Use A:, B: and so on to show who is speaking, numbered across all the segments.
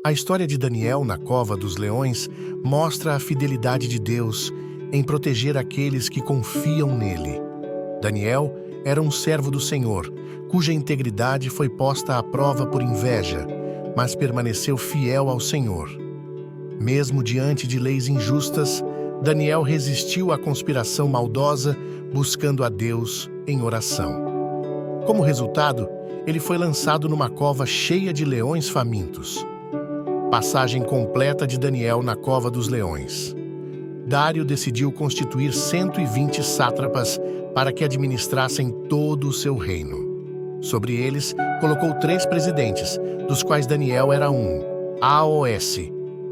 A: A história de Daniel na cova dos leões mostra a fidelidade de Deus em proteger aqueles que confiam nele. Daniel era um servo do Senhor, cuja integridade foi posta à prova por inveja, mas permaneceu fiel ao Senhor. Mesmo diante de leis injustas, Daniel resistiu à conspiração maldosa, buscando a Deus em oração. Como resultado, ele foi lançado numa cova cheia de leões famintos. Passagem completa de Daniel na cova dos leões. Dário decidiu constituir 120 sátrapas para que administrassem todo o seu reino. Sobre eles, colocou 3 presidentes, dos quais Daniel era um, AOS,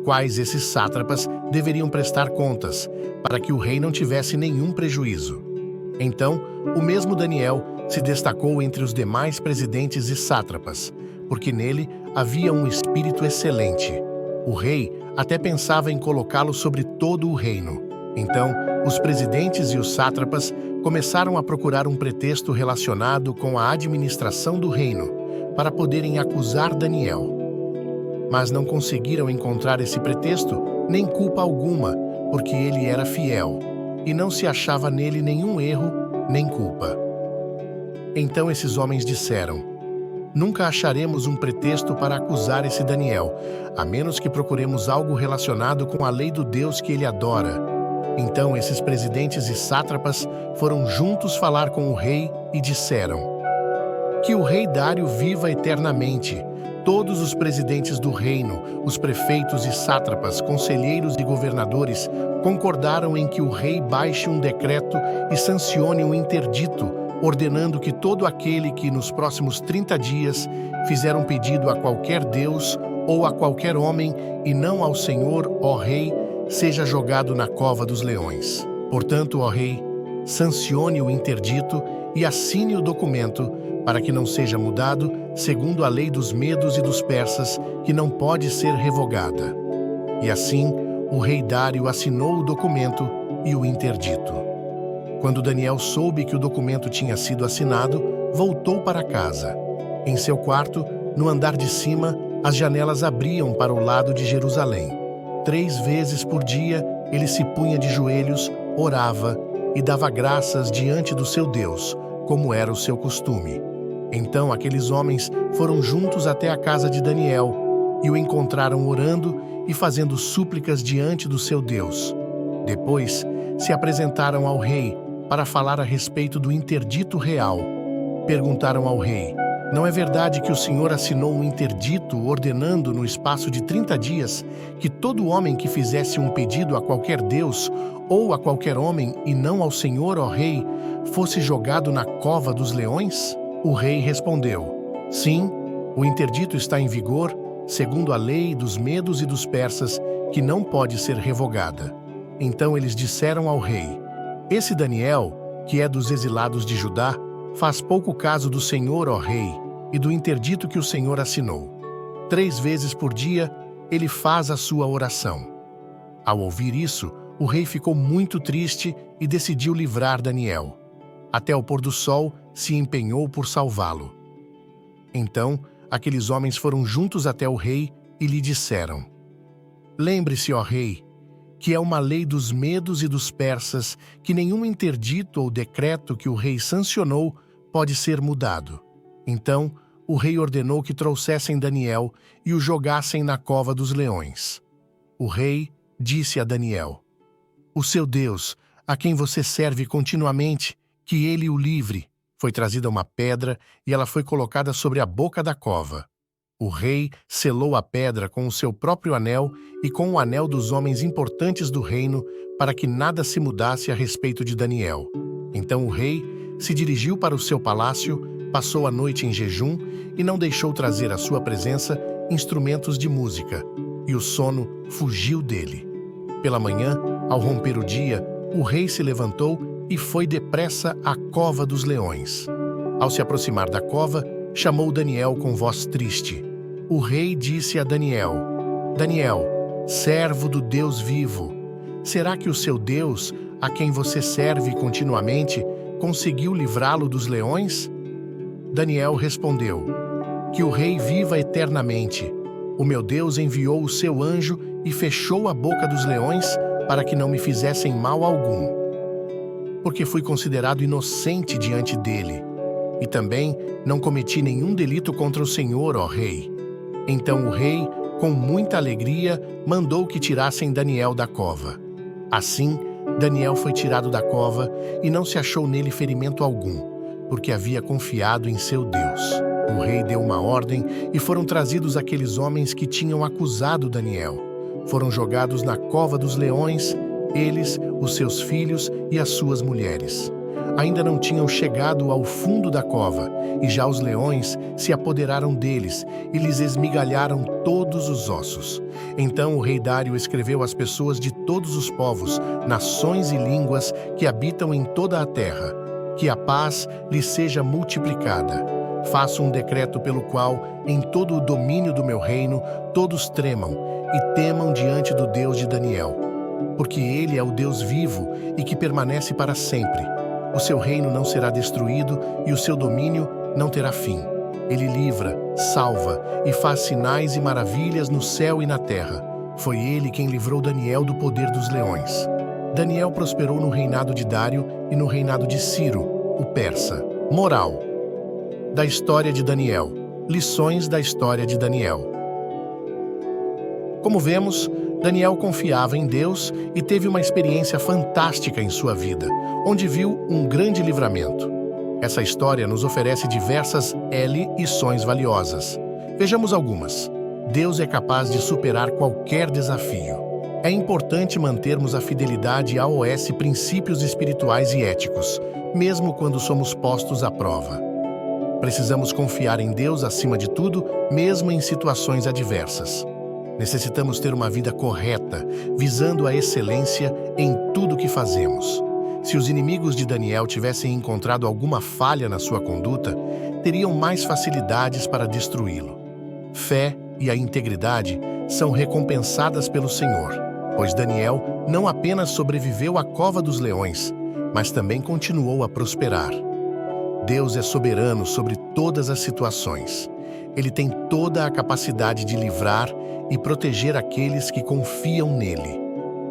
A: quais esses sátrapas deveriam prestar contas, para que o rei não tivesse nenhum prejuízo. Então, o mesmo Daniel se destacou entre os demais presidentes e sátrapas, porque nele havia um espírito excelente. O rei até pensava em colocá-lo sobre todo o reino. Então, os presidentes e os sátrapas começaram a procurar um pretexto relacionado com a administração do reino, para poderem acusar Daniel. Mas não conseguiram encontrar esse pretexto, nem culpa alguma, porque ele era fiel, e não se achava nele nenhum erro, nem culpa. Então esses homens disseram: nunca acharemos um pretexto para acusar esse Daniel, a menos que procuremos algo relacionado com a lei do Deus que ele adora. Então esses presidentes e sátrapas foram juntos falar com o rei e disseram: que o rei Dário viva eternamente. Todos os presidentes do reino, os prefeitos e sátrapas, conselheiros e governadores concordaram em que o rei baixe um decreto e sancione um interdito, ordenando que todo aquele que nos próximos 30 dias fizer um pedido a qualquer deus ou a qualquer homem e não ao Senhor, ó rei, seja jogado na cova dos leões. Portanto, ó rei, sancione o interdito e assine o documento para que não seja mudado, segundo a lei dos medos e dos persas, que não pode ser revogada. E assim, o rei Dário assinou o documento e o interdito. Quando Daniel soube que o documento tinha sido assinado, voltou para casa. Em seu quarto, no andar de cima, as janelas abriam para o lado de Jerusalém. 3 vezes por dia, ele se punha de joelhos, orava e dava graças diante do seu Deus, como era o seu costume. Então aqueles homens foram juntos até a casa de Daniel e o encontraram orando e fazendo súplicas diante do seu Deus. Depois, se apresentaram ao rei para falar a respeito do interdito real. Perguntaram ao rei: não é verdade que o Senhor assinou um interdito ordenando no espaço de 30 dias que todo homem que fizesse um pedido a qualquer deus ou a qualquer homem e não ao Senhor, ó rei, fosse jogado na cova dos leões? O rei respondeu: sim, o interdito está em vigor, segundo a lei dos medos e dos persas, que não pode ser revogada. Então eles disseram ao rei: esse Daniel, que é dos exilados de Judá, faz pouco caso do Senhor, ó rei, e do interdito que o Senhor assinou. 3 vezes por dia ele faz a sua oração. Ao ouvir isso, o rei ficou muito triste e decidiu livrar Daniel. Até o pôr do sol, se empenhou por salvá-lo. Então, aqueles homens foram juntos até o rei e lhe disseram: lembre-se, ó rei, que é uma lei dos medos e dos persas que nenhum interdito ou decreto que o rei sancionou pode ser mudado. Então, o rei ordenou que trouxessem Daniel e o jogassem na cova dos leões. O rei disse a Daniel: o seu Deus, a quem você serve continuamente, que ele o livre. Foi trazida uma pedra e ela foi colocada sobre a boca da cova. O rei selou a pedra com o seu próprio anel e com o anel dos homens importantes do reino, para que nada se mudasse a respeito de Daniel. Então o rei se dirigiu para o seu palácio, passou a noite em jejum e não deixou trazer à sua presença instrumentos de música, e o sono fugiu dele. Pela manhã, ao romper o dia, o rei se levantou e foi depressa à cova dos leões. Ao se aproximar da cova, chamou Daniel com voz triste. O rei disse a Daniel: Daniel, servo do Deus vivo, será que o seu Deus, a quem você serve continuamente, conseguiu livrá-lo dos leões? Daniel respondeu: que o rei viva eternamente. O meu Deus enviou o seu anjo e fechou a boca dos leões para que não me fizessem mal algum. Porque fui considerado inocente diante dele. E também não cometi nenhum delito contra o Senhor, ó rei. Então o rei, com muita alegria, mandou que tirassem Daniel da cova. Assim, Daniel foi tirado da cova e não se achou nele ferimento algum, porque havia confiado em seu Deus. O rei deu uma ordem e foram trazidos aqueles homens que tinham acusado Daniel. Foram jogados na cova dos leões, eles, os seus filhos e as suas mulheres. Ainda não tinham chegado ao fundo da cova, e já os leões se apoderaram deles e lhes esmigalharam todos os ossos. Então o rei Dário escreveu às pessoas de todos os povos, nações e línguas que habitam em toda a terra, que a paz lhes seja multiplicada. Faço um decreto pelo qual, em todo o domínio do meu reino, todos tremam e temam diante do Deus de Daniel, porque ele é o Deus vivo e que permanece para sempre. O seu reino não será destruído e o seu domínio não terá fim. Ele livra, salva e faz sinais e maravilhas no céu e na terra. Foi ele quem livrou Daniel do poder dos leões. Daniel prosperou no reinado de Dário e no reinado de Ciro, o persa. Moral da história de Daniel. Lições da história de Daniel. Como vemos, Daniel confiava em Deus e teve uma experiência fantástica em sua vida, onde viu um grande livramento. Essa história nos oferece diversas lições valiosas. Vejamos algumas. Deus é capaz de superar qualquer desafio. É importante mantermos a fidelidade aos princípios espirituais e éticos, mesmo quando somos postos à prova. Precisamos confiar em Deus acima de tudo, mesmo em situações adversas. Necessitamos ter uma vida correta, visando a excelência em tudo que fazemos. Se os inimigos de Daniel tivessem encontrado alguma falha na sua conduta, teriam mais facilidades para destruí-lo. Fé e a integridade são recompensadas pelo Senhor, pois Daniel não apenas sobreviveu à cova dos leões, mas também continuou a prosperar. Deus é soberano sobre todas as situações. Ele tem toda a capacidade de livrar e proteger aqueles que confiam nele.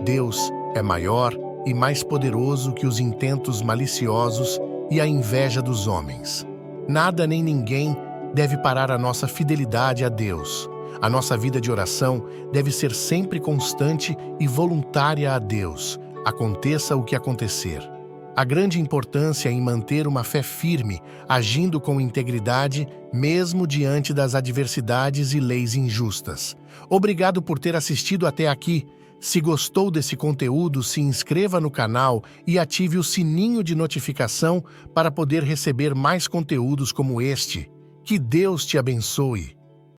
A: Deus é maior e mais poderoso que os intentos maliciosos e a inveja dos homens. Nada nem ninguém deve parar a nossa fidelidade a Deus. A nossa vida de oração deve ser sempre constante e voluntária a Deus, aconteça o que acontecer. Há grande importância em manter uma fé firme, agindo com integridade, mesmo diante das adversidades e leis injustas. Obrigado por ter assistido até aqui. Se gostou desse conteúdo, se inscreva no canal e ative o sininho de notificação para poder receber mais conteúdos como este. Que Deus te abençoe!